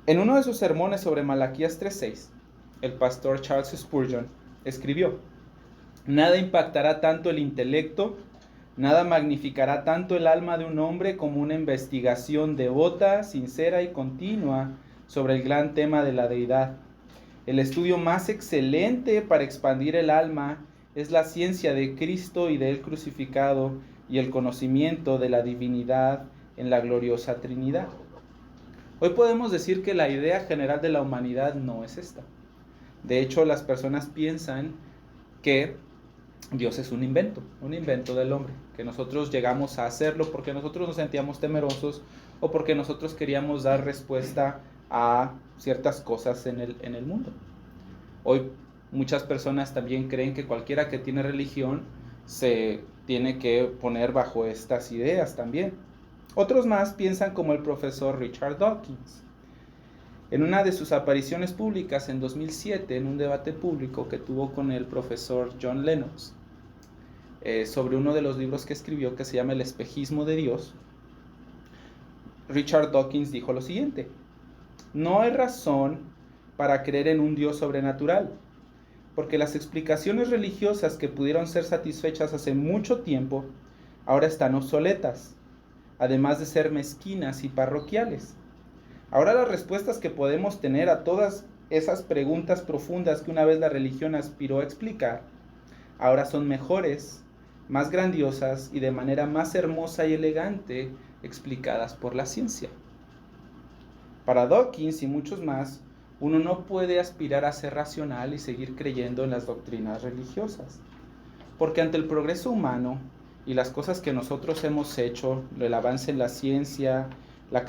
En uno de sus sermones sobre Malaquías 3:6, el pastor Charles Spurgeon escribió: nada impactará tanto el intelecto, nada magnificará tanto el alma de un hombre como una investigación devota, sincera y continua sobre el gran tema de la deidad. El estudio más excelente para expandir el alma es la ciencia de Cristo y de Él crucificado y el conocimiento de la divinidad en la gloriosa Trinidad. Hoy podemos decir que la idea general de la humanidad no es esta. De hecho, las personas piensan que Dios es un invento del hombre, que nosotros llegamos a hacerlo porque nosotros nos sentíamos temerosos o porque nosotros queríamos dar respuesta a ciertas cosas en el mundo. Hoy muchas personas también creen que cualquiera que tiene religión se tiene que poner bajo estas ideas también. Otros más piensan como el profesor Richard Dawkins. En una de sus apariciones públicas en 2007, en un debate público que tuvo con el profesor John Lennox, sobre uno de los libros que escribió que se llama El espejismo de Dios, Richard Dawkins dijo lo siguiente: no hay razón para creer en un Dios sobrenatural, porque las explicaciones religiosas que pudieron ser satisfechas hace mucho tiempo ahora están obsoletas, además de ser mezquinas y parroquiales. Ahora las respuestas que podemos tener a todas esas preguntas profundas que una vez la religión aspiró a explicar, ahora son mejores, más grandiosas y de manera más hermosa y elegante explicadas por la ciencia. Para Dawkins y muchos más, uno no puede aspirar a ser racional y seguir creyendo en las doctrinas religiosas, porque ante el progreso humano y las cosas que nosotros hemos hecho, el avance en la ciencia,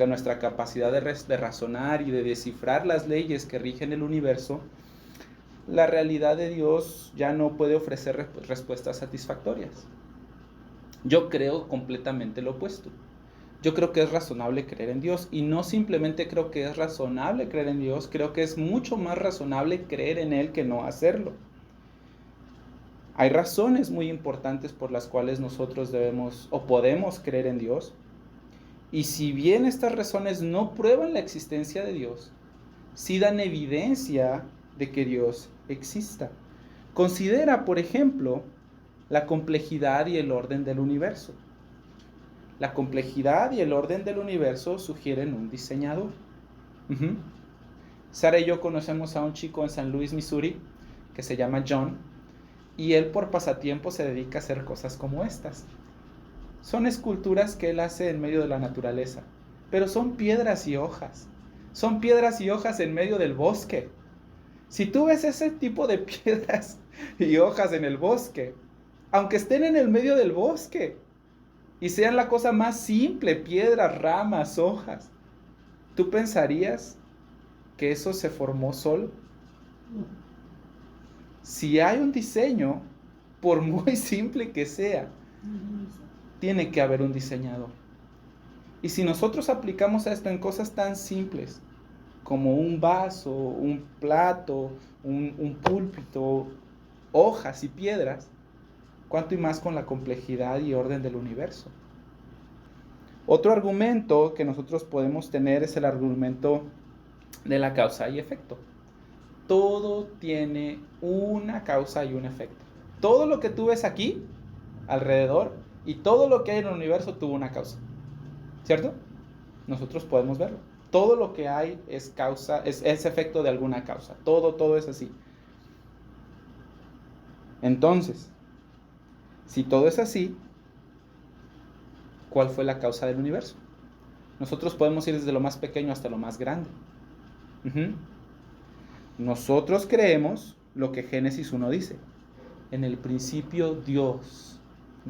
nuestra capacidad de razonar y de descifrar las leyes que rigen el universo, la realidad de Dios ya no puede ofrecer respuestas satisfactorias. Yo creo completamente lo opuesto. Yo creo que es razonable creer en Dios, y no simplemente creo que es razonable creer en Dios, creo que es mucho más razonable creer en Él que no hacerlo. Hay razones muy importantes por las cuales nosotros debemos o podemos creer en Dios, y si bien estas razones no prueban la existencia de Dios, sí dan evidencia de que Dios exista. Considera, por ejemplo, la complejidad y el orden del universo. La complejidad y el orden del universo sugieren un diseñador. Sara y yo conocemos a un chico en San Luis, Missouri, que se llama John, y él por pasatiempo se dedica a hacer cosas como estas. Son esculturas que él hace en medio de la naturaleza, pero son piedras y hojas. Son piedras y hojas en medio del bosque. Si tú ves ese tipo de piedras y hojas en el bosque, aunque estén en el medio del bosque y sean la cosa más simple, piedras, ramas, hojas, ¿tú pensarías que eso se formó solo? Si hay un diseño, por muy simple que sea, tiene que haber un diseñador. Y si nosotros aplicamos esto en cosas tan simples como un vaso, un plato, un púlpito, hojas y piedras, ¿cuánto y más con la complejidad y orden del universo? Otro argumento que nosotros podemos tener es el argumento de la causa y efecto. Todo tiene una causa y un efecto. Todo lo que tú ves aquí, alrededor, y todo lo que hay en el universo tuvo una causa, ¿cierto? Nosotros podemos verlo. Todo lo que hay es causa, es efecto de alguna causa. Todo es así. Entonces, si todo es así, ¿cuál fue la causa del universo? Nosotros podemos ir desde lo más pequeño hasta lo más grande. Nosotros creemos lo que Génesis 1 dice. En el principio Dios.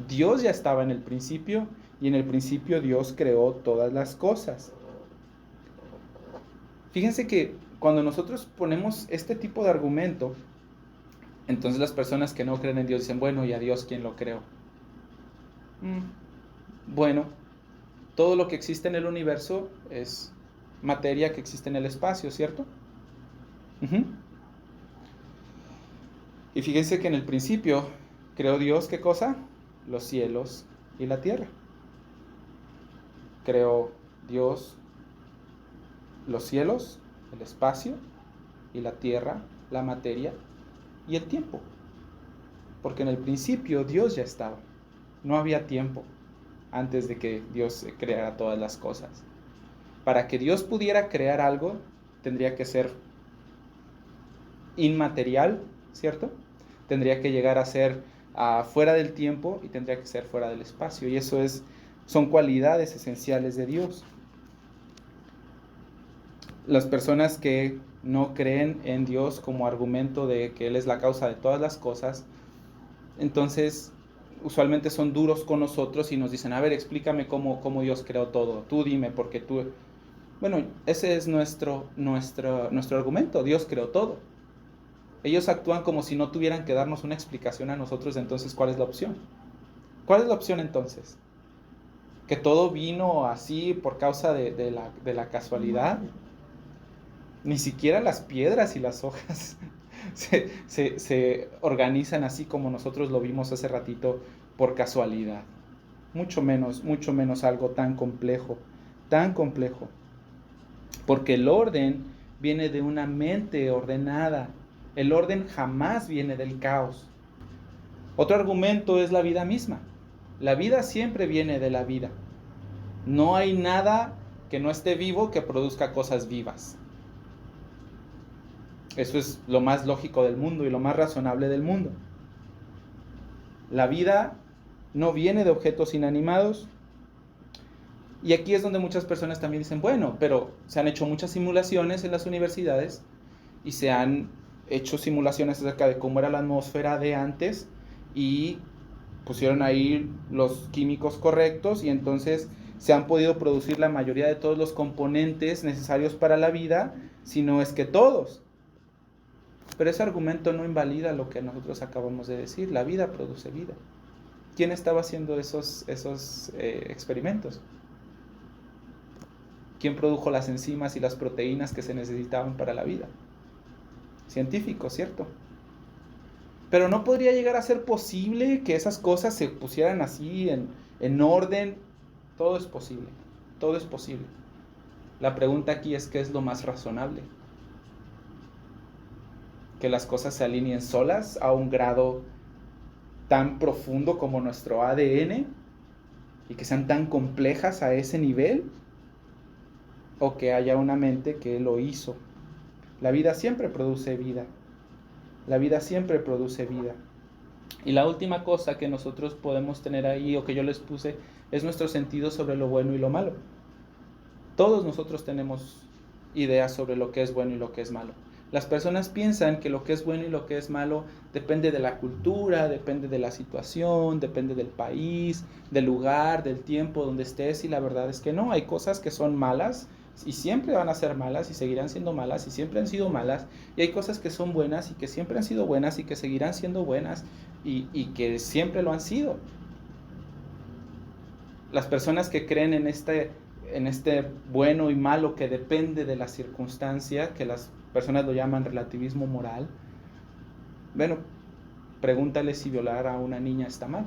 Dios ya estaba en el principio, y en el principio Dios creó todas las cosas. Fíjense que cuando nosotros ponemos este tipo de argumento, entonces las personas que no creen en Dios dicen, bueno, ¿y a Dios quién lo creó? Bueno, todo lo que existe en el universo es materia que existe en el espacio, ¿cierto? Y fíjense que en el principio creó Dios, ¿qué cosa? Los cielos y la tierra. Creó Dios los cielos el espacio y la tierra, la materia y el tiempo. Porque en el principio Dios ya estaba. No había tiempo antes de que Dios creara todas las cosas. Para que Dios pudiera crear algo, tendría que ser inmaterial, ¿cierto? Tendría que llegar a ser fuera del tiempo y tendría que ser fuera del espacio. Y eso son cualidades esenciales de Dios. Las personas que no creen en Dios como argumento de que Él es la causa de todas las cosas, entonces usualmente son duros con nosotros y nos dicen, a ver, explícame cómo Dios creó todo, tú dime, porque tú... Bueno, ese es nuestro argumento, Dios creó todo. Ellos actúan como si no tuvieran que darnos una explicación a nosotros, entonces, ¿cuál es la opción? ¿Cuál es la opción entonces? ¿Que todo vino así por causa de la casualidad? Ni siquiera las piedras y las hojas se organizan así como nosotros lo vimos hace ratito por casualidad. Mucho menos algo tan complejo, tan complejo. Porque el orden viene de una mente ordenada. El orden jamás viene del caos. Otro argumento es la vida misma. La vida siempre viene de la vida. No hay nada que no esté vivo que produzca cosas vivas. Eso es lo más lógico del mundo y lo más razonable del mundo. La vida no viene de objetos inanimados. Y aquí es donde muchas personas también dicen, bueno, pero se han hecho muchas simulaciones en las universidades y se han hecho simulaciones acerca de cómo era la atmósfera de antes y pusieron ahí los químicos correctos y entonces se han podido producir la mayoría de todos los componentes necesarios para la vida, si no es que todos. Pero ese argumento no invalida lo que nosotros acabamos de decir, la vida produce vida. ¿Quién estaba haciendo esos experimentos? ¿Quién produjo las enzimas y las proteínas que se necesitaban para la vida? Científicos, ¿cierto? Pero no podría llegar a ser posible que esas cosas se pusieran así en orden. Todo es posible, todo es posible. La pregunta aquí es, ¿qué es lo más razonable? ¿Que las cosas se alineen solas a un grado tan profundo como nuestro ADN y que sean tan complejas a ese nivel? ¿O que haya una mente que lo hizo? La vida siempre produce vida. La vida siempre produce vida. Y la última cosa que nosotros podemos tener ahí, o que yo les puse, es nuestro sentido sobre lo bueno y lo malo. Todos nosotros tenemos ideas sobre lo que es bueno y lo que es malo. Las personas piensan que lo que es bueno y lo que es malo depende de la cultura, depende de la situación, depende del país, del lugar, del tiempo donde estés, y la verdad es que no. Hay cosas que son malas y siempre van a ser malas y seguirán siendo malas y siempre han sido malas, y hay cosas que son buenas y que siempre han sido buenas y que seguirán siendo buenas y que siempre lo han sido. Las personas que creen en este bueno y malo que depende de la circunstancia, que las personas lo llaman relativismo moral, bueno, pregúntale si violar a una niña está mal.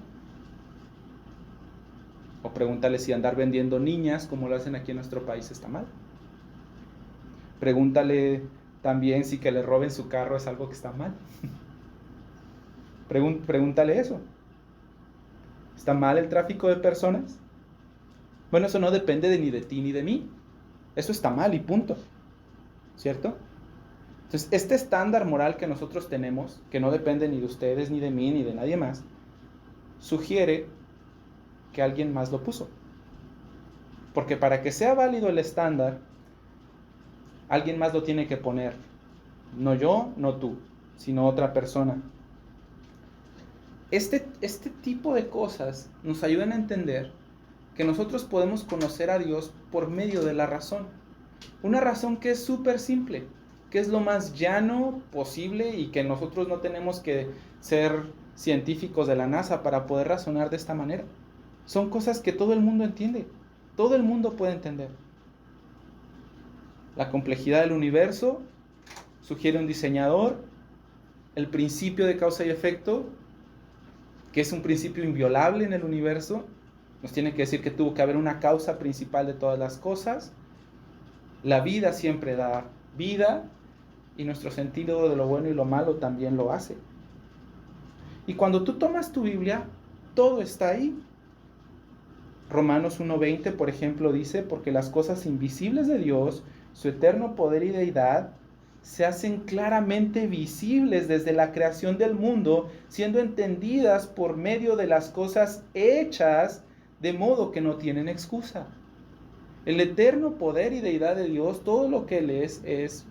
O pregúntale si andar vendiendo niñas, como lo hacen aquí en nuestro país, está mal. Pregúntale también si que le roben su carro es algo que está mal. Pregúntale eso. ¿Está mal el tráfico de personas? Bueno, eso no depende ni de ti ni de mí. Eso está mal y punto. ¿Cierto? Entonces, este estándar moral que nosotros tenemos, que no depende ni de ustedes, ni de mí, ni de nadie más, sugiere que alguien más lo puso. Porque para que sea válido el estándar, alguien más lo tiene que poner. No yo, no tú, sino otra persona. Este tipo de cosas nos ayudan a entender que nosotros podemos conocer a Dios por medio de la razón. Una razón que es súper simple, que es lo más llano posible y que nosotros no tenemos que ser científicos de la NASA para poder razonar de esta manera. Son cosas que todo el mundo entiende, todo el mundo puede entender. La complejidad del universo sugiere un diseñador, el principio de causa y efecto, que es un principio inviolable en el universo, nos tiene que decir que tuvo que haber una causa principal de todas las cosas. La vida siempre da vida y nuestro sentido de lo bueno y lo malo también lo hace. Y cuando tú tomas tu Biblia, todo está ahí. Romanos 1:20, por ejemplo, dice, porque las cosas invisibles de Dios, su eterno poder y deidad, se hacen claramente visibles desde la creación del mundo, siendo entendidas por medio de las cosas hechas, de modo que no tienen excusa. El eterno poder y deidad de Dios, todo lo que Él es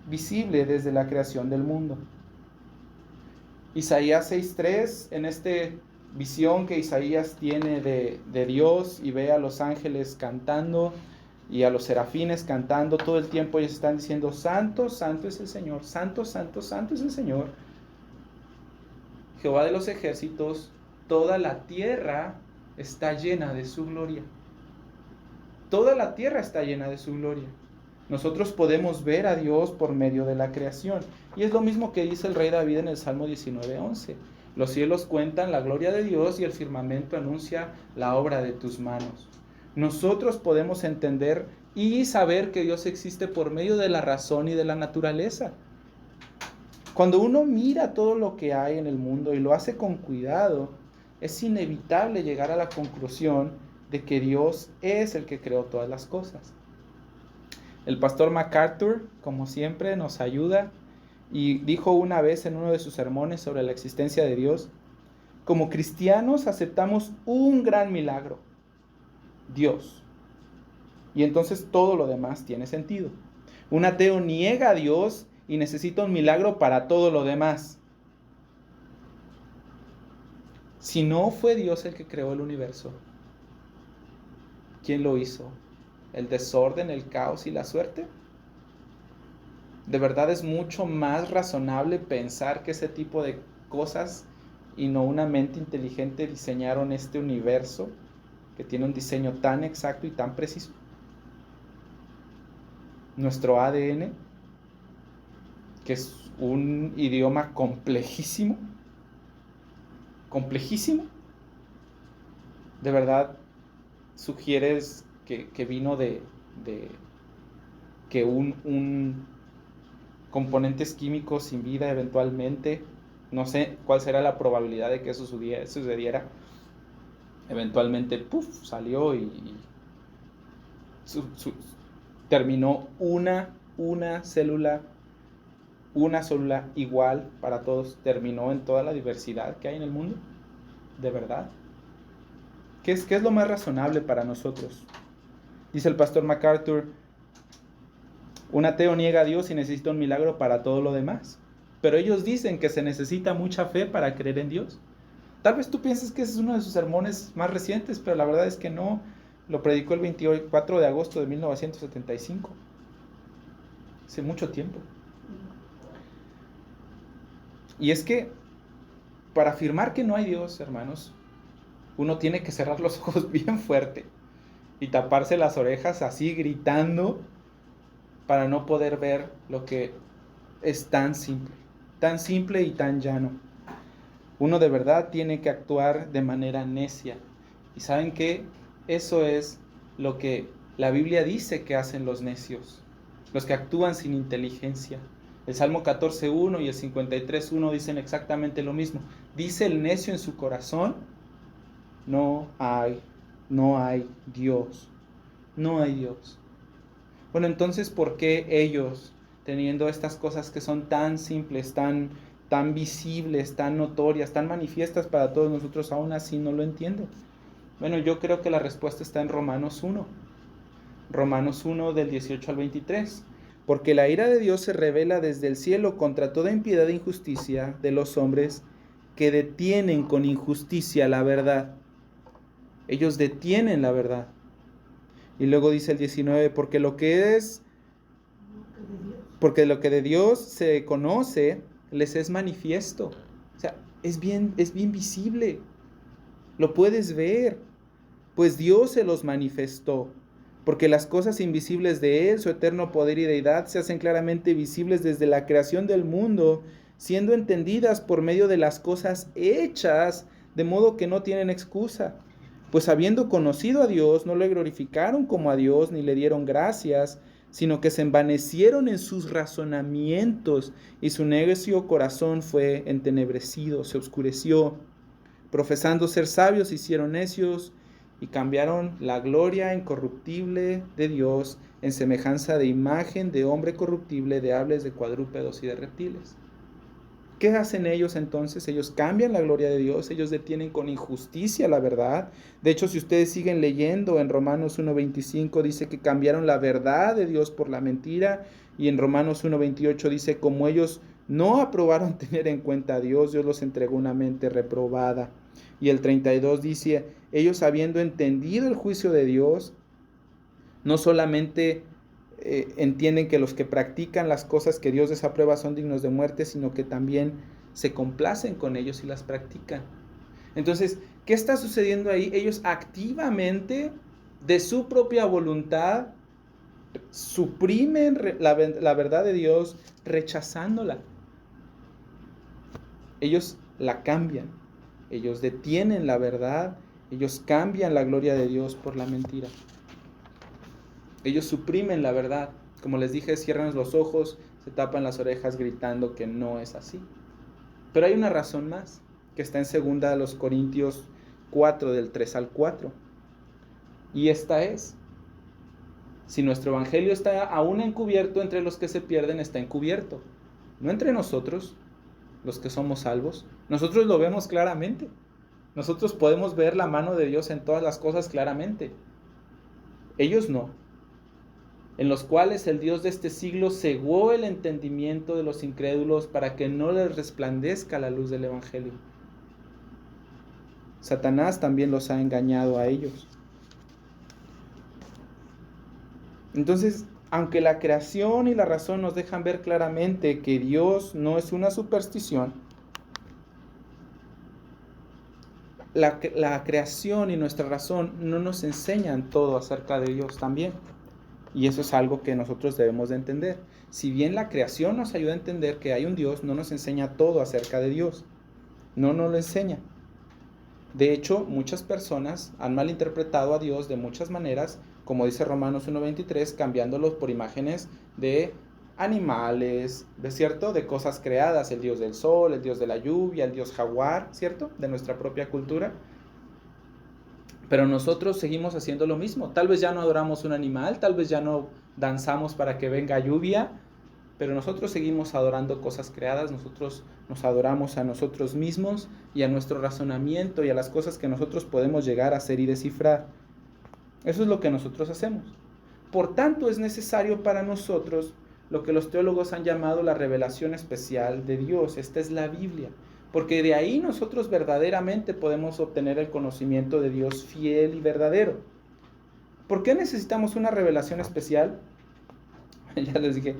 visible desde la creación del mundo. Isaías 6:3, en este visión que Isaías tiene de Dios y ve a los ángeles cantando y a los serafines cantando, todo el tiempo ellos están diciendo, santo, santo es el Señor, santo, santo, santo es el Señor, Jehová de los ejércitos, toda la tierra está llena de su gloria. Toda la tierra está llena de su gloria. Nosotros podemos ver a Dios por medio de la creación. Y es lo mismo que dice el rey David en el Salmo 19:11. Los cielos cuentan la gloria de Dios y el firmamento anuncia la obra de tus manos. Nosotros podemos entender y saber que Dios existe por medio de la razón y de la naturaleza. Cuando uno mira todo lo que hay en el mundo y lo hace con cuidado, es inevitable llegar a la conclusión de que Dios es el que creó todas las cosas. El pastor MacArthur, como siempre, nos ayuda y dijo una vez en uno de sus sermones sobre la existencia de Dios, como cristianos aceptamos un gran milagro, Dios. Y entonces todo lo demás tiene sentido. Un ateo niega a Dios y necesita un milagro para todo lo demás. Si no fue Dios el que creó el universo, ¿quién lo hizo? ¿El desorden, el caos y la suerte? ¿De verdad es mucho más razonable pensar que ese tipo de cosas y no una mente inteligente diseñaron este universo que tiene un diseño tan exacto y tan preciso? Nuestro ADN, que es un idioma complejísimo, ¿de verdad sugieres que vino de que un componentes químicos sin vida eventualmente, no sé cuál será la probabilidad de que eso sucediera, eventualmente salió y terminó una célula igual para todos, terminó en toda la diversidad que hay en el mundo? ¿De verdad? ¿Qué es lo más razonable para nosotros? Dice el pastor MacArthur, un ateo niega a Dios y necesita un milagro para todo lo demás. Pero ellos dicen que se necesita mucha fe para creer en Dios. Tal vez tú pienses que ese es uno de sus sermones más recientes, pero la verdad es que no. Lo predicó el 24 de agosto de 1975. Hace mucho tiempo. Y es que para afirmar que no hay Dios, hermanos, uno tiene que cerrar los ojos bien fuerte y taparse las orejas así gritando para no poder ver lo que es tan simple y tan llano. Uno de verdad tiene que actuar de manera necia. ¿Y saben qué? Eso es lo que la Biblia dice que hacen los necios, los que actúan sin inteligencia. El Salmo 14:1 y el 53:1 dicen exactamente lo mismo. Dice el necio en su corazón, no hay Dios. No hay Dios. Bueno, entonces, ¿por qué ellos, teniendo estas cosas que son tan simples, tan visibles, tan notorias, tan manifiestas para todos nosotros, aún así no lo entienden? Bueno, yo creo que la respuesta está en Romanos 1. Romanos 1 del 18 al 23. Porque la ira de Dios se revela desde el cielo contra toda impiedad e injusticia de los hombres que detienen con injusticia la verdad. Ellos detienen la verdad. Y luego dice el 19, porque lo que de Dios se conoce, les es manifiesto. O sea, es bien visible. Lo puedes ver. Pues Dios se los manifestó. Porque las cosas invisibles de Él, su eterno poder y deidad, se hacen claramente visibles desde la creación del mundo, siendo entendidas por medio de las cosas hechas, de modo que no tienen excusa. Pues habiendo conocido a Dios, no le glorificaron como a Dios, ni le dieron gracias, sino que se envanecieron en sus razonamientos y su necio corazón fue entenebrecido, se oscureció. Profesando ser sabios, se hicieron necios y cambiaron la gloria incorruptible de Dios en semejanza de imagen de hombre corruptible, de aves, de cuadrúpedos y de reptiles. ¿Qué hacen ellos entonces? Ellos cambian la gloria de Dios, ellos detienen con injusticia la verdad. De hecho, si ustedes siguen leyendo en Romanos 1:25 dice que cambiaron la verdad de Dios por la mentira, y en Romanos 1:28 dice, como ellos no aprobaron tener en cuenta a Dios, Dios los entregó una mente reprobada. Y el 32 dice, ellos habiendo entendido el juicio de Dios, no solamente entienden que los que practican las cosas que Dios desaprueba son dignos de muerte, sino que también se complacen con ellos y las practican. Entonces, ¿qué está sucediendo ahí? Ellos activamente, de su propia voluntad, suprimen la verdad de Dios rechazándola. Ellos la cambian, ellos detienen la verdad, ellos cambian la gloria de Dios por la mentira. Ellos suprimen la verdad. Como les dije, cierran los ojos, se tapan las orejas gritando que no es así. Pero hay una razón más, que está en 2 Corintios 4, del 3 al 4. Y esta es, si nuestro evangelio está aún encubierto entre los que se pierden, está encubierto. No entre nosotros, los que somos salvos. Nosotros lo vemos claramente. Nosotros podemos ver la mano de Dios en todas las cosas claramente. Ellos no. En los cuales el Dios de este siglo cegó el entendimiento de los incrédulos para que no les resplandezca la luz del evangelio. Satanás también los ha engañado a ellos. Entonces, aunque la creación y la razón nos dejan ver claramente que Dios no es una superstición, la creación y nuestra razón no nos enseñan todo acerca de Dios también. Y eso es algo que nosotros debemos de entender. Si bien la creación nos ayuda a entender que hay un Dios, no nos enseña todo acerca de Dios. No nos lo enseña. De hecho, muchas personas han malinterpretado a Dios de muchas maneras, como dice Romanos 1:23, cambiándolos por imágenes de animales, ¿de cierto? De cosas creadas, el Dios del sol, el Dios de la lluvia, el Dios jaguar, ¿cierto? De nuestra propia cultura. Pero nosotros seguimos haciendo lo mismo. Tal vez ya no adoramos un animal, tal vez ya no danzamos para que venga lluvia, pero nosotros seguimos adorando cosas creadas, nosotros nos adoramos a nosotros mismos y a nuestro razonamiento y a las cosas que nosotros podemos llegar a hacer y descifrar. Eso es lo que nosotros hacemos. Por tanto, es necesario para nosotros lo que los teólogos han llamado la revelación especial de Dios. Esta es la Biblia. Porque de ahí nosotros verdaderamente podemos obtener el conocimiento de Dios fiel y verdadero. ¿Por qué necesitamos una revelación especial? Ya les dije,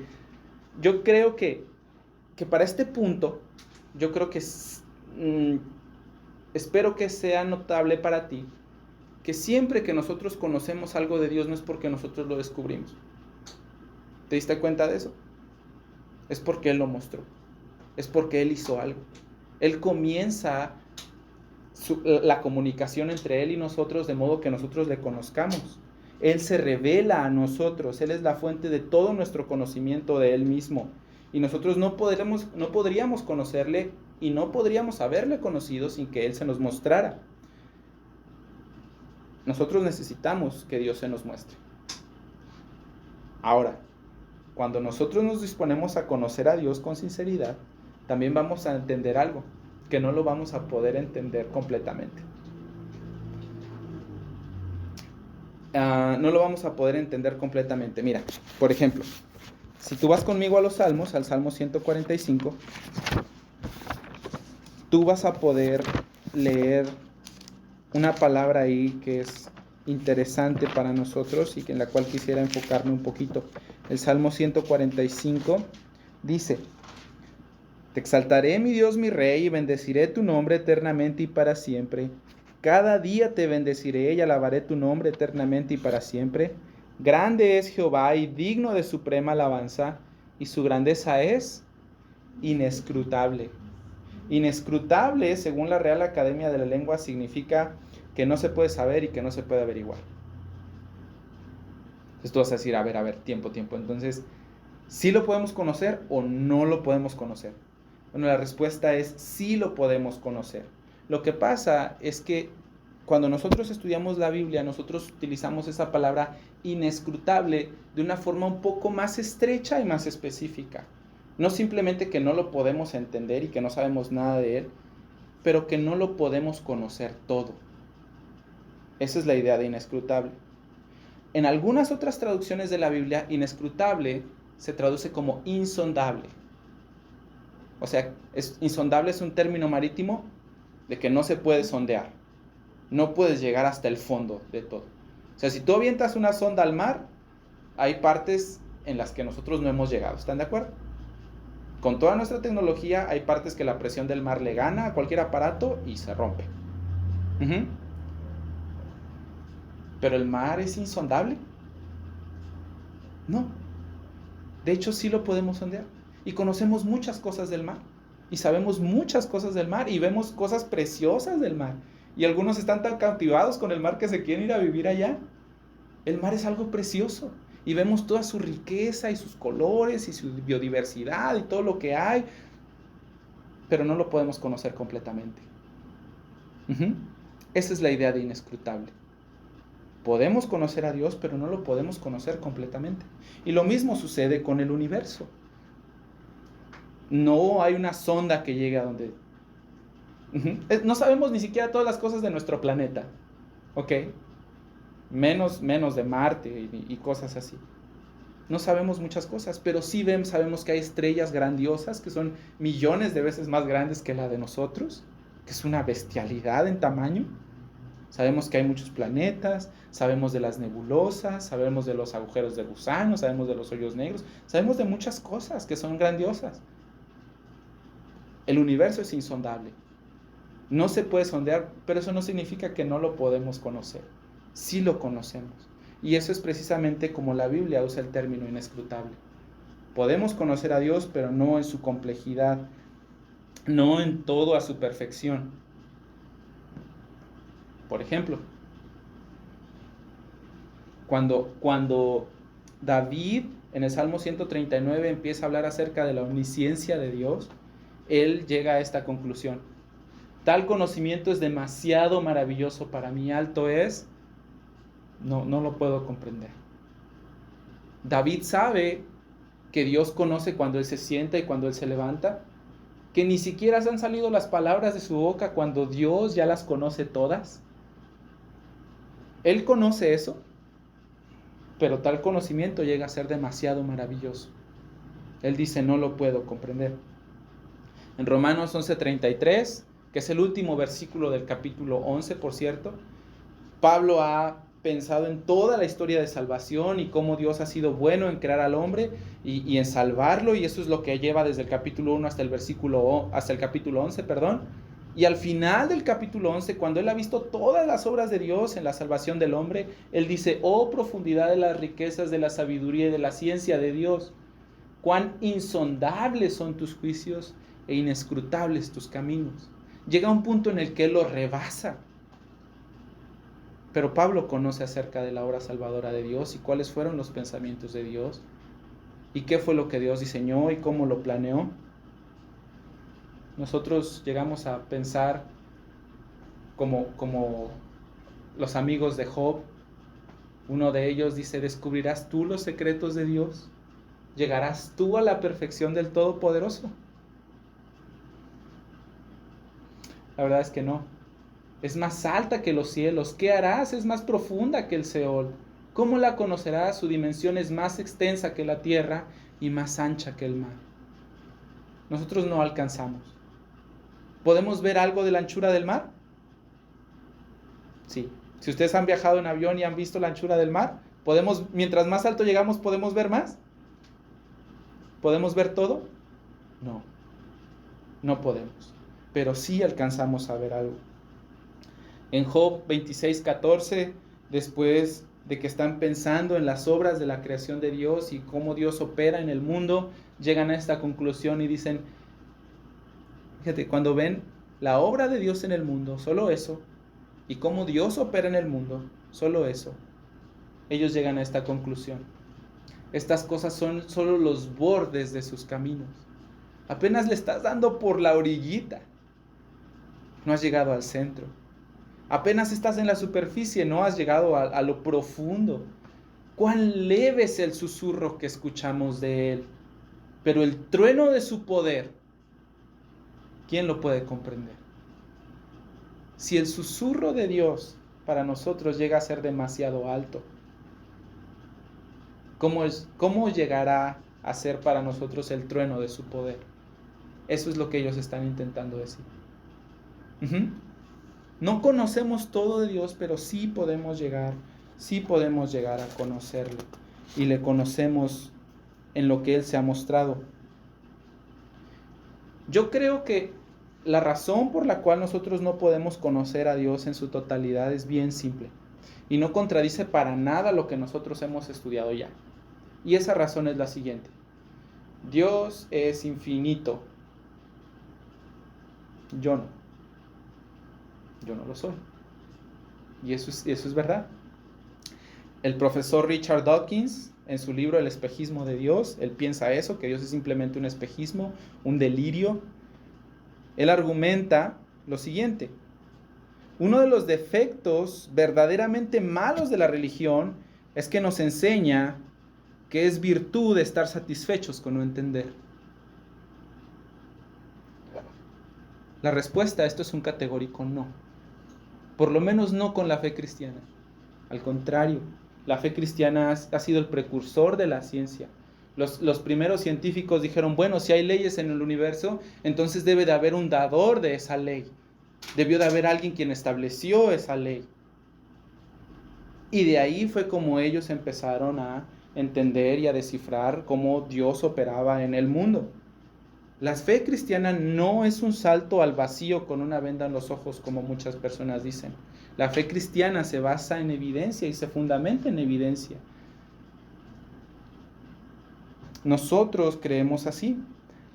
yo creo que para este punto, yo creo que espero que sea notable para ti, que siempre que nosotros conocemos algo de Dios no es porque nosotros lo descubrimos. ¿Te diste cuenta de eso? Es porque Él lo mostró, es porque Él hizo algo. Él comienza la comunicación entre Él y nosotros de modo que nosotros le conozcamos. Él se revela a nosotros. Él es la fuente de todo nuestro conocimiento de Él mismo. Y nosotros no podríamos conocerle y no podríamos haberle conocido sin que Él se nos mostrara. Nosotros necesitamos que Dios se nos muestre. Ahora, cuando nosotros nos disponemos a conocer a Dios con sinceridad, también vamos a entender algo, que no lo vamos a poder entender completamente. No lo vamos a poder entender completamente. Mira, por ejemplo, si tú vas conmigo a los Salmos, al Salmo 145, tú vas a poder leer una palabra ahí que es interesante para nosotros y en la cual quisiera enfocarme un poquito. El Salmo 145 dice: Te exaltaré, mi Dios, mi Rey, y bendeciré tu nombre eternamente y para siempre. Cada día te bendeciré y alabaré tu nombre eternamente y para siempre. Grande es Jehová y digno de suprema alabanza, y su grandeza es inescrutable. Inescrutable, según la Real Academia de la Lengua, significa que no se puede saber y que no se puede averiguar. Entonces tú vas a decir, a ver, tiempo. Entonces, ¿sí lo podemos conocer o no lo podemos conocer? Bueno, la respuesta es sí lo podemos conocer. Lo que pasa es que cuando nosotros estudiamos la Biblia, nosotros utilizamos esa palabra inescrutable de una forma un poco más estrecha y más específica. No simplemente que no lo podemos entender y que no sabemos nada de él, pero que no lo podemos conocer todo. Esa es la idea de inescrutable. En algunas otras traducciones de la Biblia, inescrutable se traduce como insondable. O sea, insondable es un término marítimo de que no se puede sondear. No puedes llegar hasta el fondo de todo. O sea, si tú avientas una sonda al mar, hay partes en las que nosotros no hemos llegado. ¿Están de acuerdo? Con toda nuestra tecnología hay partes que la presión del mar le gana a cualquier aparato y se rompe. ¿Pero el mar es insondable? No. De hecho, sí lo podemos sondear. Y conocemos muchas cosas del mar. Y sabemos muchas cosas del mar. Y vemos cosas preciosas del mar. Y algunos están tan cautivados con el mar que se quieren ir a vivir allá. El mar es algo precioso. Y vemos toda su riqueza y sus colores y su biodiversidad y todo lo que hay. Pero no lo podemos conocer completamente. Esa es la idea de inescrutable. Podemos conocer a Dios, pero no lo podemos conocer completamente. Y lo mismo sucede con el universo. No hay una sonda que llegue a donde... No sabemos ni siquiera todas las cosas de nuestro planeta. ¿Ok? Menos de Marte y cosas así. No sabemos muchas cosas, pero sí sabemos que hay estrellas grandiosas que son millones de veces más grandes que la de nosotros, que es una bestialidad en tamaño. Sabemos que hay muchos planetas, sabemos de las nebulosas, sabemos de los agujeros de gusano, sabemos de los hoyos negros, sabemos de muchas cosas que son grandiosas. El universo es insondable. No se puede sondear, pero eso no significa que no lo podemos conocer. Sí lo conocemos. Y eso es precisamente como la Biblia usa el término inescrutable. Podemos conocer a Dios, pero no en su complejidad, no en todo a su perfección. Por ejemplo, cuando David en el Salmo 139 empieza a hablar acerca de la omnisciencia de Dios, él llega a esta conclusión: tal conocimiento es demasiado maravilloso para mí, alto es, no lo puedo comprender. David sabe que Dios conoce cuando él se sienta y cuando él se levanta, que ni siquiera han salido las palabras de su boca cuando Dios ya las conoce todas. Él conoce eso, pero tal conocimiento llega a ser demasiado maravilloso. Él dice, no lo puedo comprender. En Romanos 11:33, que es el último versículo del capítulo 11, por cierto, Pablo ha pensado en toda la historia de salvación y cómo Dios ha sido bueno en crear al hombre y en salvarlo, y eso es lo que lleva desde el capítulo 1 hasta el capítulo 11, Y al final del capítulo 11, cuando él ha visto todas las obras de Dios en la salvación del hombre, él dice, oh profundidad de las riquezas de la sabiduría y de la ciencia de Dios, cuán insondables son tus juicios e inescrutables tus caminos. Llega un punto en el que él lo rebasa. Pero Pablo conoce acerca de la obra salvadora de Dios y cuáles fueron los pensamientos de Dios y qué fue lo que Dios diseñó y cómo lo planeó. Nosotros llegamos a pensar como los amigos de Job. Uno de ellos dice, ¿descubrirás tú los secretos de Dios? ¿Llegarás tú a la perfección del Todopoderoso? La verdad es que no. Es más alta que los cielos. ¿Qué harás? Es más profunda que el Seol. ¿Cómo la conocerás? Su dimensión es más extensa que la tierra y más ancha que el mar. Nosotros no alcanzamos. ¿Podemos ver algo de la anchura del mar? Sí. Si ustedes han viajado en avión y han visto la anchura del mar, mientras más alto llegamos, ¿podemos ver más? ¿Podemos ver todo? No. No podemos. Pero sí alcanzamos a ver algo. En Job 26:14, después de que están pensando en las obras de la creación de Dios y cómo Dios opera en el mundo, llegan a esta conclusión y dicen, fíjate, cuando ven la obra de Dios en el mundo, solo eso, y cómo Dios opera en el mundo, solo eso, ellos llegan a esta conclusión. Estas cosas son solo los bordes de sus caminos. Apenas le estás dando por la orillita. No has llegado al centro. Apenas estás en la superficie, no has llegado a lo profundo. Cuán leve es el susurro que escuchamos de Él. Pero el trueno de su poder, ¿quién lo puede comprender? Si el susurro de Dios para nosotros llega a ser demasiado alto, ¿cómo llegará a ser para nosotros el trueno de su poder? Eso es lo que ellos están intentando decir. No conocemos todo de Dios, pero sí podemos llegar a conocerlo. Y le conocemos en lo que Él se ha mostrado. Yo creo que la razón por la cual nosotros no podemos conocer a Dios en su totalidad es bien simple. Y no contradice para nada lo que nosotros hemos estudiado ya. Y esa razón es la siguiente. Dios es infinito. Yo no lo soy. Y eso es verdad. El profesor Richard Dawkins, en su libro El espejismo de Dios, él piensa eso, que Dios es simplemente un espejismo, un delirio. Él argumenta lo siguiente. Uno de los defectos verdaderamente malos de la religión es que nos enseña que es virtud estar satisfechos con no entender. La respuesta a esto es un categórico no. Por lo menos no con la fe cristiana. Al contrario, la fe cristiana ha sido el precursor de la ciencia. Los primeros científicos dijeron, bueno, si hay leyes en el universo, entonces debe de haber un dador de esa ley. Debió de haber alguien quien estableció esa ley. Y de ahí fue como ellos empezaron a entender y a descifrar cómo Dios operaba en el mundo. La fe cristiana no es un salto al vacío con una venda en los ojos, como muchas personas dicen. La fe cristiana se basa en evidencia y se fundamenta en evidencia. Nosotros creemos así.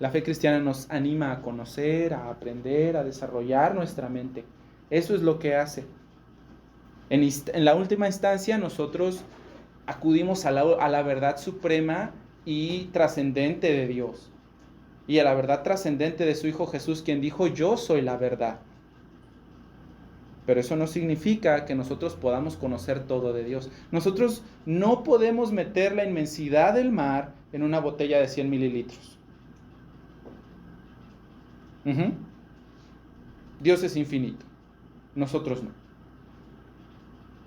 La fe cristiana nos anima a conocer, a aprender, a desarrollar nuestra mente. Eso es lo que hace. En la última instancia, nosotros acudimos a la verdad suprema y trascendente de Dios. Y a la verdad trascendente de su Hijo Jesús, quien dijo, yo soy la verdad. Pero eso no significa que nosotros podamos conocer todo de Dios. Nosotros no podemos meter la inmensidad del mar en una botella de 100 mililitros. Dios es infinito. Nosotros no.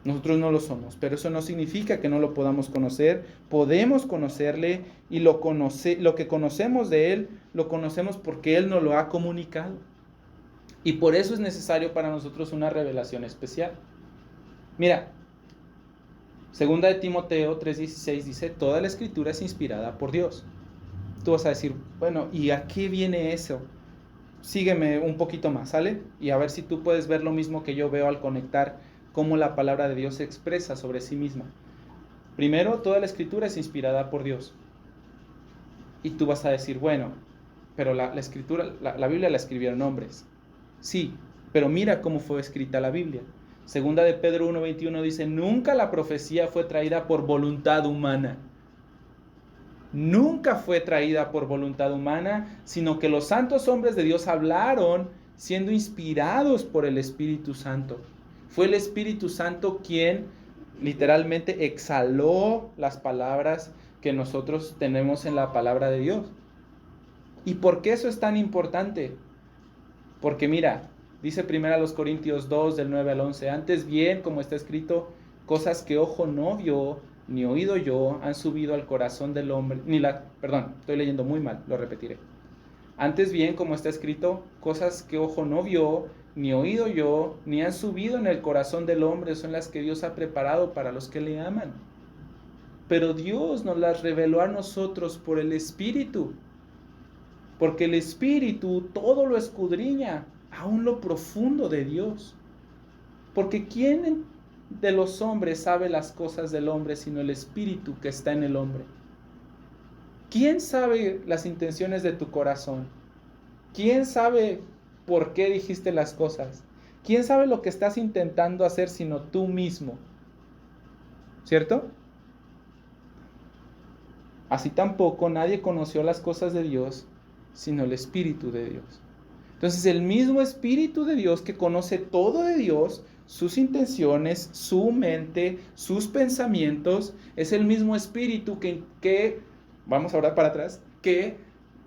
Nosotros no lo somos, pero eso no significa que no lo podamos conocer. Podemos conocerle y lo que conocemos de Él, lo conocemos porque Él nos lo ha comunicado. Y por eso es necesario para nosotros una revelación especial. Mira, 2 de Timoteo 3:16 dice, toda la escritura es inspirada por Dios. Tú vas a decir, bueno, ¿y a qué viene eso? Sígueme un poquito más, ¿sale? Y a ver si tú puedes ver lo mismo que yo veo al conectar cómo la palabra de Dios se expresa sobre sí misma. Primero, toda la escritura es inspirada por Dios. Y tú vas a decir, bueno, pero la escritura, la Biblia la escribieron hombres. Sí, pero mira cómo fue escrita la Biblia. Segunda de Pedro 1:21 dice, nunca la profecía fue traída por voluntad humana. Nunca fue traída por voluntad humana, sino que los santos hombres de Dios hablaron siendo inspirados por el Espíritu Santo. Fue el Espíritu Santo quien literalmente exhaló las palabras que nosotros tenemos en la palabra de Dios. ¿Y por qué eso es tan importante? Porque mira, dice 1 Corintios 2 del 9 al 11, antes bien, como está escrito, cosas que ojo no vio, ni oído yo, han subido al corazón del hombre, estoy leyendo muy mal, lo repetiré. Antes bien, como está escrito, cosas que ojo no vio, ni oído yo, ni han subido en el corazón del hombre, son las que Dios ha preparado para los que le aman. Pero Dios nos las reveló a nosotros por el Espíritu. Porque el Espíritu todo lo escudriña, aún lo profundo de Dios. Porque ¿quién de los hombres sabe las cosas del hombre sino el Espíritu que está en el hombre? ¿Quién sabe las intenciones de tu corazón? ¿Quién sabe por qué dijiste las cosas? ¿Quién sabe lo que estás intentando hacer sino tú mismo? ¿Cierto? Así tampoco nadie conoció las cosas de Dios, sino el Espíritu de Dios. Entonces el mismo Espíritu de Dios que conoce todo de Dios, sus intenciones, su mente, sus pensamientos, es el mismo Espíritu que vamos ahora para atrás, que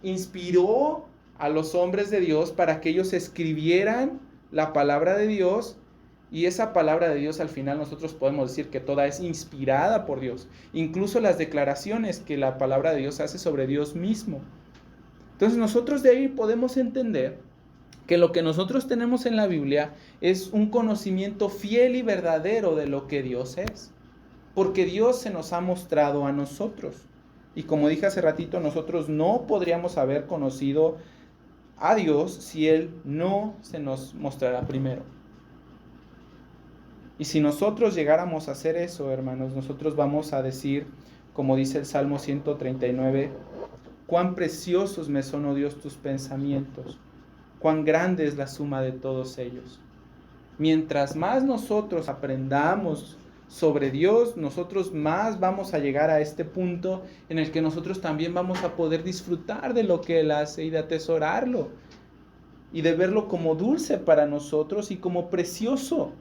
inspiró a los hombres de Dios para que ellos escribieran la palabra de Dios. Y esa palabra de Dios al final nosotros podemos decir que toda es inspirada por Dios. Incluso las declaraciones que la palabra de Dios hace sobre Dios mismo. Entonces nosotros de ahí podemos entender que lo que nosotros tenemos en la Biblia es un conocimiento fiel y verdadero de lo que Dios es. Porque Dios se nos ha mostrado a nosotros. Y como dije hace ratito, nosotros no podríamos haber conocido a Dios si Él no se nos mostrara primero. Y si nosotros llegáramos a hacer eso, hermanos, nosotros vamos a decir, como dice el Salmo 139, cuán preciosos me son, oh Dios, tus pensamientos, cuán grande es la suma de todos ellos. Mientras más nosotros aprendamos sobre Dios, nosotros más vamos a llegar a este punto en el que nosotros también vamos a poder disfrutar de lo que Él hace y de atesorarlo y de verlo como dulce para nosotros y como precioso.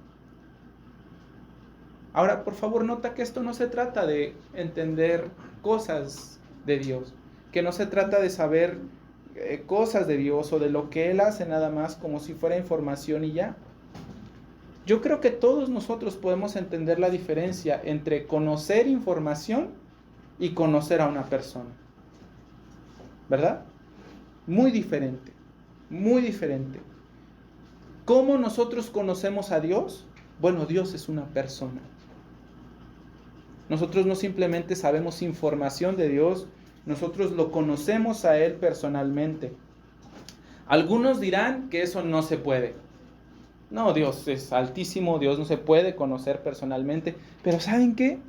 Ahora, por favor, nota que esto no se trata de entender cosas de Dios, que no se trata de saber cosas de Dios o de lo que Él hace nada más como si fuera información y ya. Yo creo que todos nosotros podemos entender la diferencia entre conocer información y conocer a una persona, ¿verdad? Muy diferente, muy diferente. ¿Cómo nosotros conocemos a Dios? Bueno, Dios es una persona. Nosotros no simplemente sabemos información de Dios, nosotros lo conocemos a Él personalmente. Algunos dirán que eso no se puede. No, Dios es altísimo, Dios no se puede conocer personalmente. Pero ¿saben qué?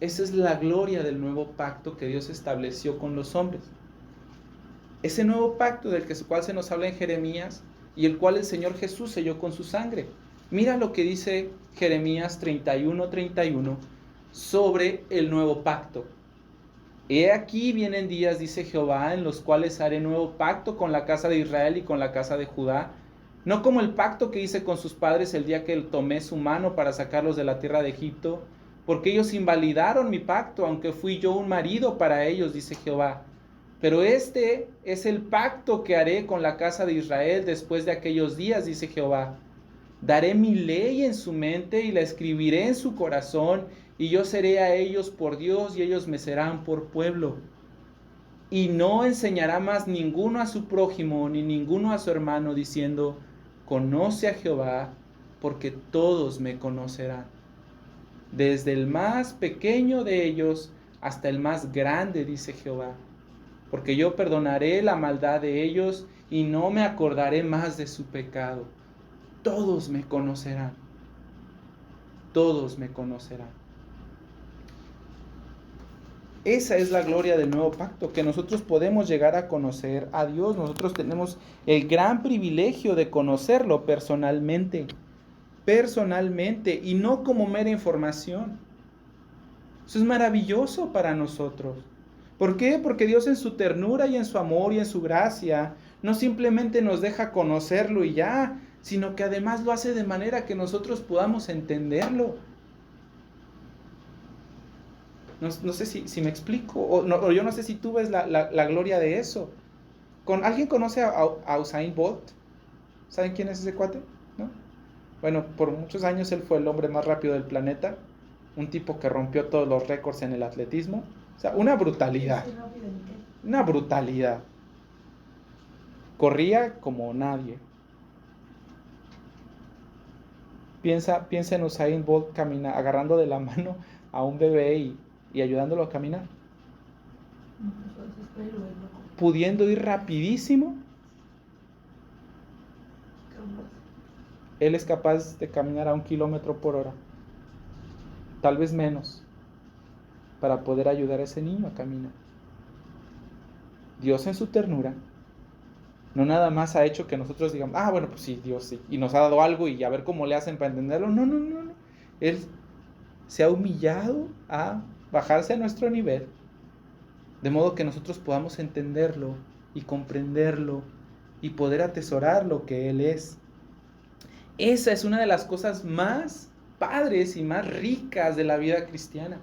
Esa es la gloria del nuevo pacto que Dios estableció con los hombres. Ese nuevo pacto del cual se nos habla en Jeremías y el cual el Señor Jesús selló con su sangre. Mira lo que dice Jeremías 31:31 sobre el nuevo pacto. He aquí vienen días, dice Jehová, en los cuales haré nuevo pacto con la casa de Israel y con la casa de Judá, no como el pacto que hice con sus padres el día que tomé su mano para sacarlos de la tierra de Egipto, porque ellos invalidaron mi pacto, aunque fui yo un marido para ellos, dice Jehová. Pero este es el pacto que haré con la casa de Israel después de aquellos días, dice Jehová. Daré mi ley en su mente y la escribiré en su corazón, y yo seré a ellos por Dios y ellos me serán por pueblo. Y no enseñará más ninguno a su prójimo ni ninguno a su hermano diciendo, conoce a Jehová, porque todos me conocerán. Desde el más pequeño de ellos hasta el más grande, dice Jehová. Porque yo perdonaré la maldad de ellos y no me acordaré más de su pecado. Todos me conocerán. Todos me conocerán. Esa es la gloria del nuevo pacto, que nosotros podemos llegar a conocer a Dios. Nosotros tenemos el gran privilegio de conocerlo personalmente, y no como mera información. Eso es maravilloso para nosotros. ¿Por qué? Porque Dios en su ternura y en su amor y en su gracia no simplemente nos deja conocerlo y ya, sino que además lo hace de manera que nosotros podamos entenderlo. No sé si me explico, o yo no sé si tú ves la gloria de eso. ¿Alguien conoce a Usain Bolt? ¿Saben quién es ese cuate? ¿No? Bueno, por muchos años él fue el hombre más rápido del planeta, un tipo que rompió todos los récords en el atletismo. O sea, una brutalidad. Una brutalidad. Corría como nadie. Piensa en Usain Bolt agarrando de la mano a un bebé y ayudándolo a caminar. Pudiendo ir rapidísimo. Él es capaz de caminar a 1 kilómetro por hora. Tal vez menos. Para poder ayudar a ese niño a caminar. Dios en su ternura no nada más ha hecho que nosotros digamos, bueno, pues sí, Dios sí, y nos ha dado algo y a ver cómo le hacen para entenderlo. No. Él se ha humillado a bajarse a nuestro nivel de modo que nosotros podamos entenderlo y comprenderlo y poder atesorar lo que Él es. Esa es una de las cosas más padres y más ricas de la vida cristiana,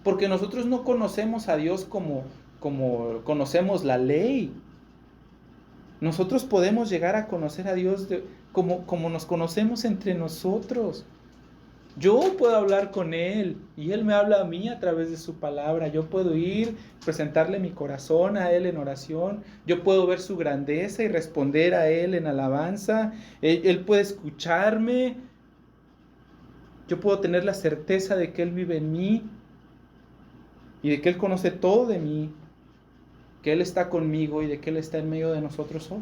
porque nosotros no conocemos a Dios como conocemos la ley. Nosotros podemos llegar a conocer a Dios como nos conocemos entre nosotros. Yo puedo hablar con Él y Él me habla a mí a través de su palabra. Yo puedo ir, presentarle mi corazón a Él en oración. Yo puedo ver su grandeza y responder a Él en alabanza. Él puede escucharme. Yo puedo tener la certeza de que Él vive en mí y de que Él conoce todo de mí, que Él está conmigo y de que Él está en medio de nosotros hoy.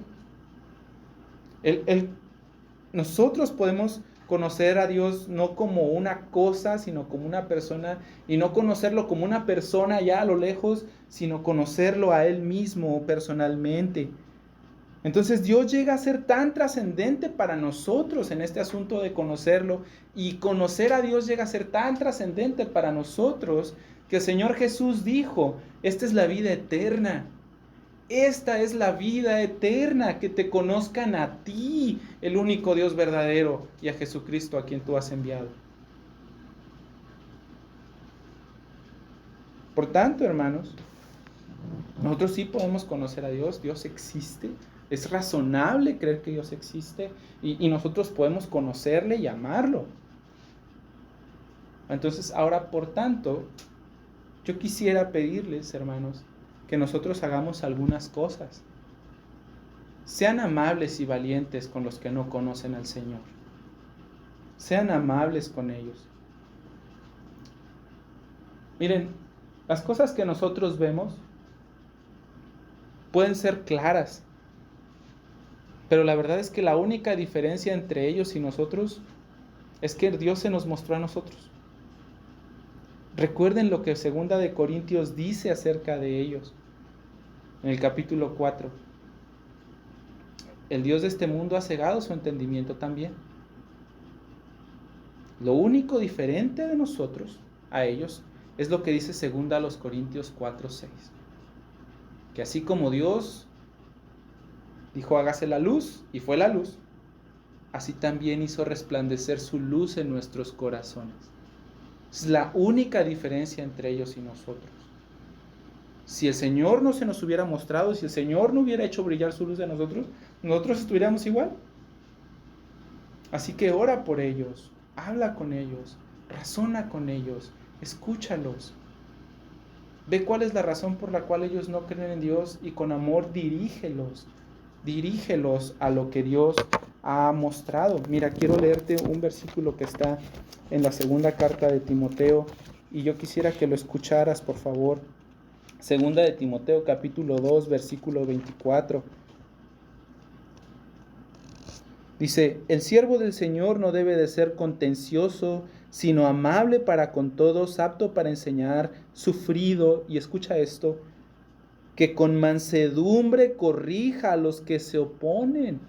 Nosotros podemos conocer a Dios no como una cosa, sino como una persona, y no conocerlo como una persona allá a lo lejos, sino conocerlo a Él mismo personalmente. Entonces Dios llega a ser tan trascendente para nosotros en este asunto de conocerlo, y conocer a Dios llega a ser tan trascendente para nosotros que el Señor Jesús dijo: esta es la vida eterna. Esta es la vida eterna, que te conozcan a ti, el único Dios verdadero, y a Jesucristo a quien tú has enviado. Por tanto, hermanos, nosotros sí podemos conocer a Dios. Dios existe. Es razonable creer que Dios existe, y nosotros podemos conocerle y amarlo. Entonces, ahora, por tanto, yo quisiera pedirles, hermanos, que nosotros hagamos algunas cosas. Sean amables y valientes con los que no conocen al Señor. Sean amables con ellos. Miren, las cosas que nosotros vemos pueden ser claras, pero la verdad es que la única diferencia entre ellos y nosotros es que Dios se nos mostró a nosotros. Recuerden lo que 2 de Corintios dice acerca de ellos. En el capítulo 4. El Dios de este mundo ha cegado su entendimiento también. Lo único diferente de nosotros a ellos es lo que dice 2 Corintios 4:6. Que así como Dios dijo: hágase la luz, y fue la luz, así también hizo resplandecer su luz en nuestros corazones. Es la única diferencia entre ellos y nosotros. Si el Señor no se nos hubiera mostrado, si el Señor no hubiera hecho brillar su luz en nosotros, nosotros estuviéramos igual. Así que ora por ellos, habla con ellos, razona con ellos, escúchalos. Ve cuál es la razón por la cual ellos no creen en Dios, y con amor dirígelos a lo que Dios ha mostrado. Mira, quiero leerte un versículo que está en la segunda carta de Timoteo, y yo quisiera que lo escucharas, por favor. Segunda de Timoteo, capítulo 2, versículo 24. Dice: el siervo del Señor no debe de ser contencioso, sino amable para con todos, apto para enseñar, sufrido, y escucha esto, que con mansedumbre corrija a los que se oponen,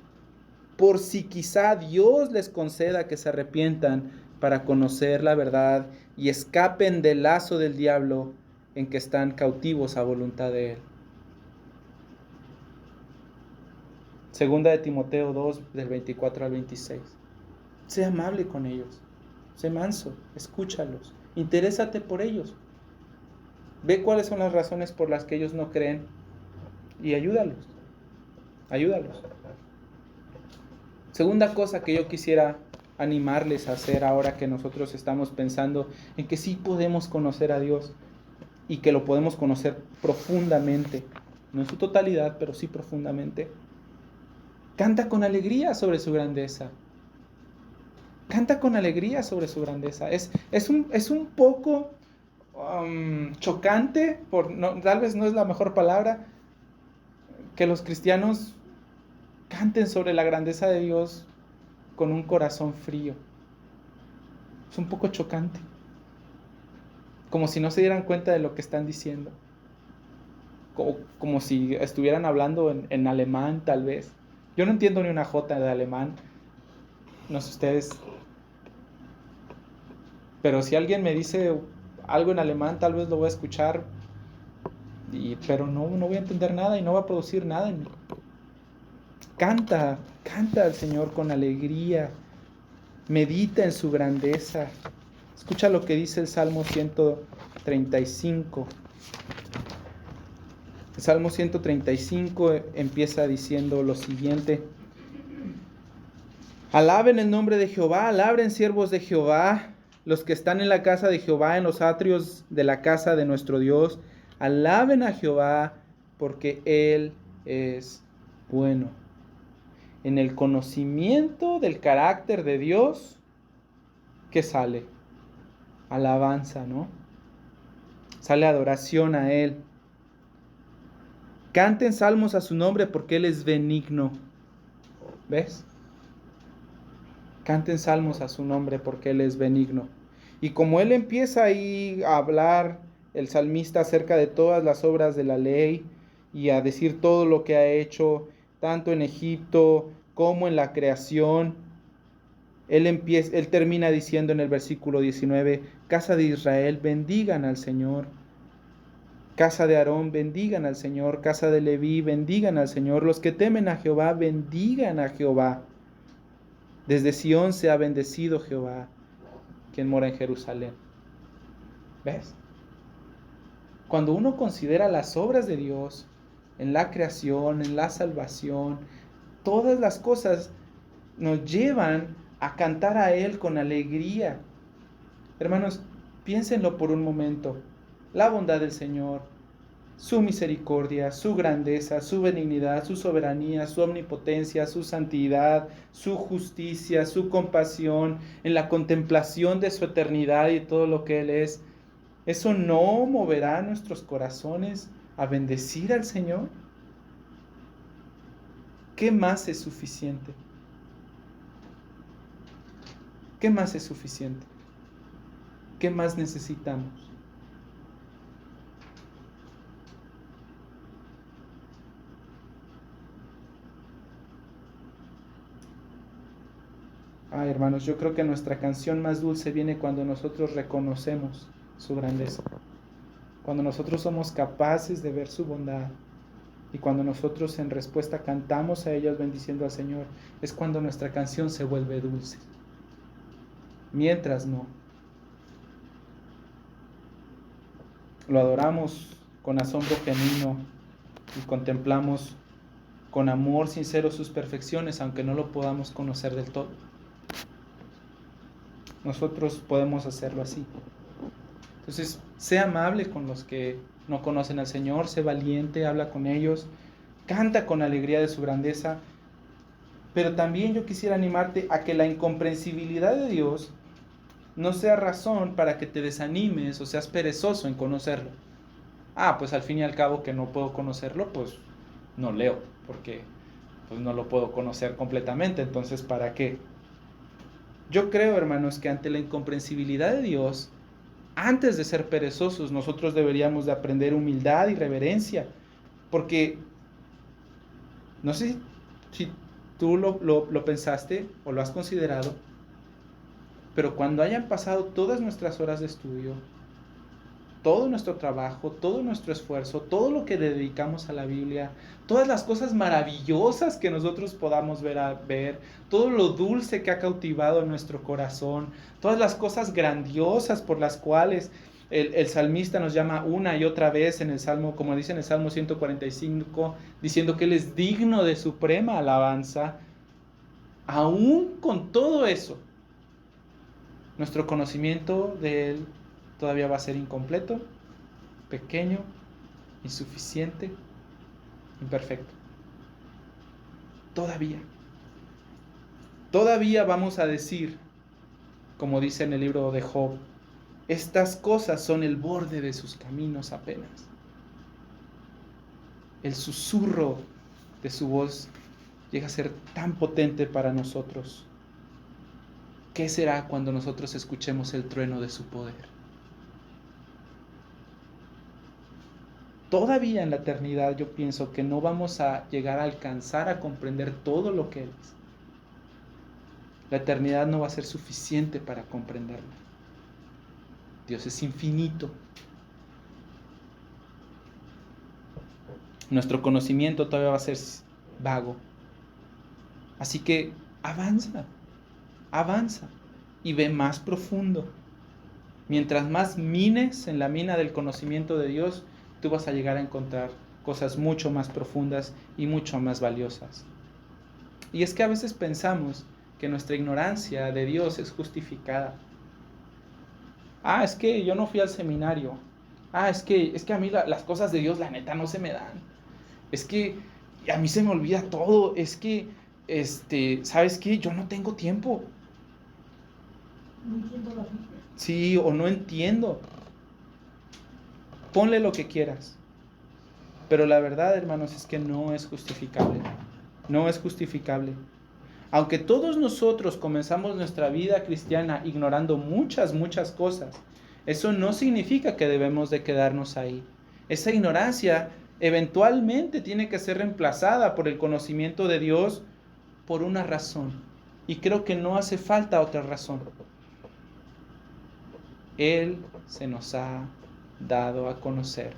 por si quizá Dios les conceda que se arrepientan para conocer la verdad y escapen del lazo del diablo en que están cautivos a voluntad de Él. Segunda de Timoteo 2, del 24 al 26. Sé amable con ellos, sé manso, escúchalos, interésate por ellos. Ve cuáles son las razones por las que ellos no creen y ayúdalos. Segunda cosa que yo quisiera animarles a hacer ahora que nosotros estamos pensando en que sí podemos conocer a Dios y que lo podemos conocer profundamente, no en su totalidad, pero sí profundamente. Canta con alegría sobre su grandeza. Canta con alegría sobre su grandeza. Es un poco chocante, tal vez no es la mejor palabra, que los cristianos canten sobre la grandeza de Dios con un corazón frío. Es un poco chocante. Como si no se dieran cuenta de lo que están diciendo. Como si estuvieran hablando en alemán, tal vez. Yo no entiendo ni una jota de alemán. No sé ustedes. Pero si alguien me dice algo en alemán, tal vez lo voy a escuchar pero no voy a entender nada y no va a producir nada en mí. Canta al Señor con alegría, medita en su grandeza. Escucha lo que dice el Salmo 135. El Salmo 135 empieza diciendo lo siguiente: alaben el nombre de Jehová, alaben siervos de Jehová, los que están en la casa de Jehová, en los atrios de la casa de nuestro Dios. Alaben a Jehová, porque Él es bueno. En el conocimiento del carácter de Dios, ¿qué sale? Alabanza, ¿no? Sale adoración a Él. Canten salmos a su nombre porque Él es benigno. ¿Ves? Canten salmos a su nombre porque Él es benigno. Y como Él empieza ahí a hablar, el salmista, acerca de todas las obras de la ley y a decir todo lo que ha hecho, tanto en Egipto como en la creación, él termina diciendo en el versículo 19, casa de Israel, bendigan al Señor. Casa de Aarón, bendigan al Señor. Casa de Leví, bendigan al Señor. Los que temen a Jehová, bendigan a Jehová. Desde Sión se ha bendecido Jehová, quien mora en Jerusalén. ¿Ves? Cuando uno considera las obras de Dios en la creación, en la salvación, todas las cosas nos llevan a cantar a Él con alegría. Hermanos, piénsenlo por un momento. La bondad del Señor, su misericordia, su grandeza, su benignidad, su soberanía, su omnipotencia, su santidad, su justicia, su compasión, en la contemplación de su eternidad y todo lo que Él es. ¿Eso no moverá nuestros corazones a bendecir al Señor? ¿Qué más es suficiente? ¿Qué más es suficiente? ¿Qué más necesitamos? Hermanos, yo creo que nuestra canción más dulce viene cuando nosotros reconocemos su grandeza, cuando nosotros somos capaces de ver su bondad y cuando nosotros en respuesta cantamos a ellos bendiciendo al Señor, es cuando nuestra canción se vuelve dulce. Mientras no, lo adoramos con asombro genuino y contemplamos con amor sincero sus perfecciones, aunque no lo podamos conocer del todo. Nosotros podemos hacerlo así. Entonces, sé amable con los que no conocen al Señor, sé valiente, habla con ellos, canta con alegría de su grandeza, pero también yo quisiera animarte a que la incomprensibilidad de Dios no sea razón para que te desanimes o seas perezoso en conocerlo. Pues al fin y al cabo que no puedo conocerlo, pues no leo, porque pues no lo puedo conocer completamente, entonces ¿para qué? Yo creo, hermanos, que ante la incomprensibilidad de Dios, antes de ser perezosos, nosotros deberíamos de aprender humildad y reverencia, porque no sé si tú lo pensaste o lo has considerado, pero cuando hayan pasado todas nuestras horas de estudio, todo nuestro trabajo, todo nuestro esfuerzo, todo lo que dedicamos a la Biblia, todas las cosas maravillosas que nosotros podamos ver, todo lo dulce que ha cautivado nuestro corazón, todas las cosas grandiosas por las cuales el salmista nos llama una y otra vez en el Salmo, como dice en el Salmo 145, diciendo que Él es digno de suprema alabanza. Aún con todo eso, nuestro conocimiento de Él todavía va a ser incompleto, pequeño, insuficiente, imperfecto. Todavía vamos a decir, como dice en el libro de Job, estas cosas son el borde de sus caminos apenas. El susurro de su voz llega a ser tan potente para nosotros. ¿Qué será cuando nosotros escuchemos el trueno de su poder? Todavía en la eternidad yo pienso que no vamos a llegar a alcanzar a comprender todo lo que Él es. La eternidad no va a ser suficiente para comprenderlo. Dios es infinito. nuestro conocimiento todavía va a ser vago. Así que avanza y ve más profundo. Mientras más mines en la mina del conocimiento de Dios, tú vas a llegar a encontrar cosas mucho más profundas y mucho más valiosas. Y es que a veces pensamos que nuestra ignorancia de Dios es justificada. Es que yo no fui al seminario. Es que a mí las cosas de Dios, la neta, no se me dan. Es que a mí se me olvida todo. Es que, ¿sabes qué? Yo no tengo tiempo. No entiendo la Biblia. Sí, o no entiendo. Ponle lo que quieras. Pero la verdad, hermanos, es que no es justificable. No es justificable. Aunque todos nosotros comenzamos nuestra vida cristiana ignorando muchas cosas, eso no significa que debemos de quedarnos ahí. Esa ignorancia eventualmente tiene que ser reemplazada por el conocimiento de Dios por una razón. Y creo que no hace falta otra razón. Él se nos ha dado a conocer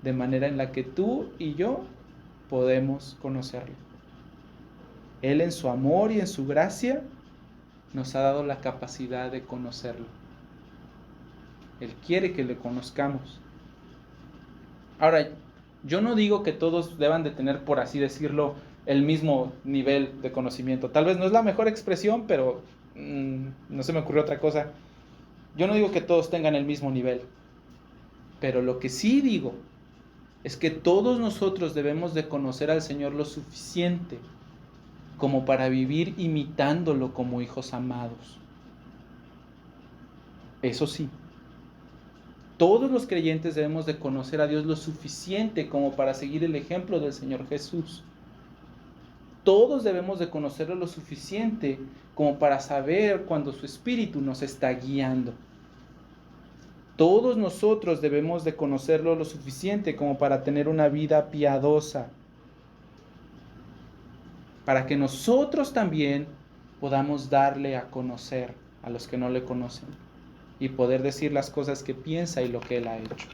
de manera en la que tú y yo podemos conocerlo. Él en su amor y en su gracia nos ha dado la capacidad de conocerlo. Él quiere que le conozcamos. Ahora, yo no digo que todos deban de tener, por así decirlo, el mismo nivel de conocimiento. Tal vez no es la mejor expresión, pero no se me ocurrió otra cosa. Yo no digo que todos tengan el mismo nivel. Pero lo que sí digo es que todos nosotros debemos de conocer al Señor lo suficiente como para vivir imitándolo como hijos amados. Eso sí, todos los creyentes debemos de conocer a Dios lo suficiente como para seguir el ejemplo del Señor Jesús. Todos debemos de conocerlo lo suficiente como para saber cuando su Espíritu nos está guiando. Todos nosotros debemos de conocerlo lo suficiente como para tener una vida piadosa, para que nosotros también podamos darle a conocer a los que no le conocen y poder decir las cosas que piensa y lo que Él ha hecho.